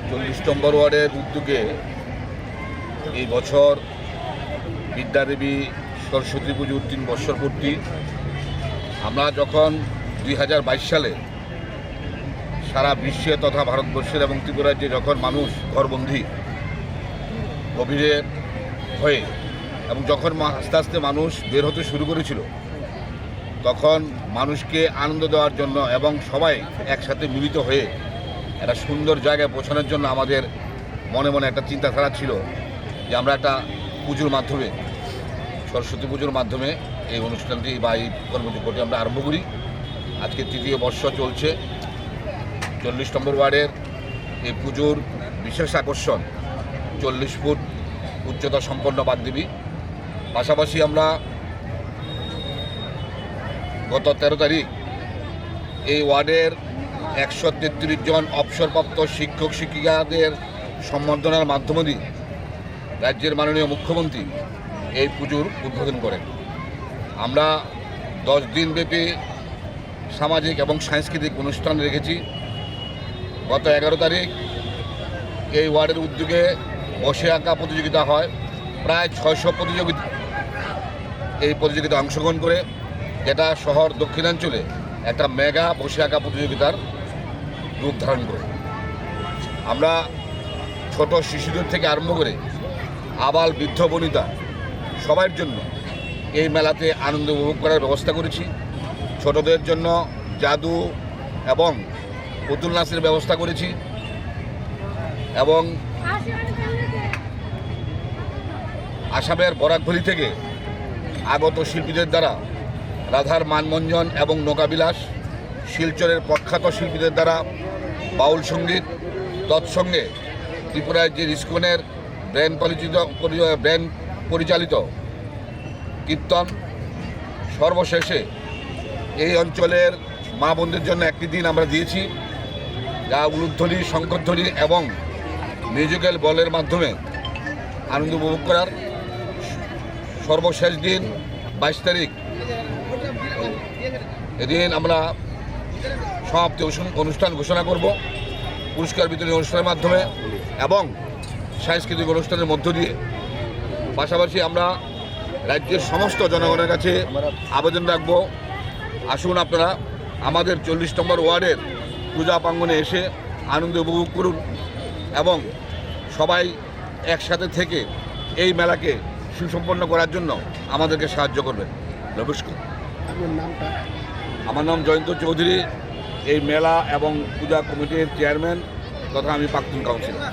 40 নম্বর ওয়ার্ডের উদ্যোগে এই বছর বিদ্যাদেবী সরস্বতী পুজোর 3 বৎসর পূর্তি। আমরা যখন 2022 সালে সারা বিশ্বে তথা ভারতবর্ষের এবং ত্রিপুরাজ্যে যখন মানুষ ঘরবন্দি কোভিডে হয়ে এবং যখন আস্তে আস্তে মানুষ বের হতে শুরু করেছিল, তখন মানুষকে আনন্দ দেওয়ার জন্য এবং সবাই একসাথে মিলিত হয়ে একটা সুন্দর জায়গায় পৌঁছানোর জন্য আমাদের মনে মনে একটা চিন্তাধারা ছিল যে আমরা একটা পুজোর মাধ্যমে, সরস্বতী পুজোর মাধ্যমে এই অনুষ্ঠানটি বা এই কর্মযোগ্যটি আমরা আরম্ভ করি। আজকে 3য় বর্ষ চলছে। 40 নম্বর ওয়ার্ডের এই পুজোর বিশেষ আকর্ষণ 40 ফুট উচ্চতা সম্পন্ন বাগদেবী। পাশাপাশি আমরা গত 13 তারিখ এই ওয়ার্ডের 133 জন অবসরপ্রাপ্ত শিক্ষক শিক্ষিকাদের সম্বর্ধনার মাধ্যমে দিয়ে রাজ্যের মাননীয় মুখ্যমন্ত্রী এই পুজোর উদ্বোধন করেন। আমরা 10 দিনব্যাপী সামাজিক এবং সাংস্কৃতিক অনুষ্ঠান রেখেছি। গত 11 তারিখ এই ওয়ার্ডের উদ্যোগে বসে আঁকা প্রতিযোগিতা হয়। প্রায় 600 প্রতিযোগিতা এই প্রতিযোগিতায় অংশগ্রহণ করে, যেটা শহর দক্ষিণাঞ্চলে একটা মেগা বসে আঁকা প্রতিযোগিতার রূপ ধারণ করে। আমরা ছোট শিশুদের থেকে আরম্ভ করে আবাল বৃদ্ধ বনিতা সবার জন্য এই মেলাতে আনন্দ উপভোগ করার ব্যবস্থা করেছি। ছোটদের জন্য জাদু এবং পুতুল নাচের ব্যবস্থা করেছি এবং আসামের বরাকভেলি থেকে আগত শিল্পীদের দ্বারা রাধার মানমঞ্জন এবং নৌকাবিলাস, শিলচরের প্রখ্যাত শিল্পীদের দ্বারা বাউল সঙ্গীত, তৎসঙ্গে ত্রিপুরার যে ইস্কনের ব্র্যান্ড পরিচালিত কীর্তন, সর্বশেষে এই অঞ্চলের মা বোনদের জন্য একটি দিন আমরা দিয়েছি, যা উলুধ্বনি, শঙ্করধ্বনি এবং মিউজিক্যাল বলের মাধ্যমে আনন্দ উপভোগ করার। সর্বশেষ দিন 22 তারিখ, এদিন আমরা সমাপ্তি অনুষ্ঠান ঘোষণা করব পুরস্কার বিতরণী অনুষ্ঠানের মাধ্যমে এবং সাংস্কৃতিক অনুষ্ঠানের মধ্য দিয়ে। পাশাপাশি আমরা রাজ্যের সমস্ত জনগণের কাছে আবেদন রাখব, আসুন আপনারা আমাদের 40 নম্বর ওয়ার্ডের পূজা প্রাঙ্গণে এসে আনন্দ উপভোগ করুন এবং সবাই একসাথে থেকে এই মেলাকে সুসম্পন্ন করার জন্য আমাদেরকে সাহায্য করবেন। নমস্কার। আমার নাম জয়ন্ত চৌধুরী, এই মেলা এবং পূজা কমিটির চেয়ারম্যান তথা আমি প্রাক্তন কাউন্সিলর।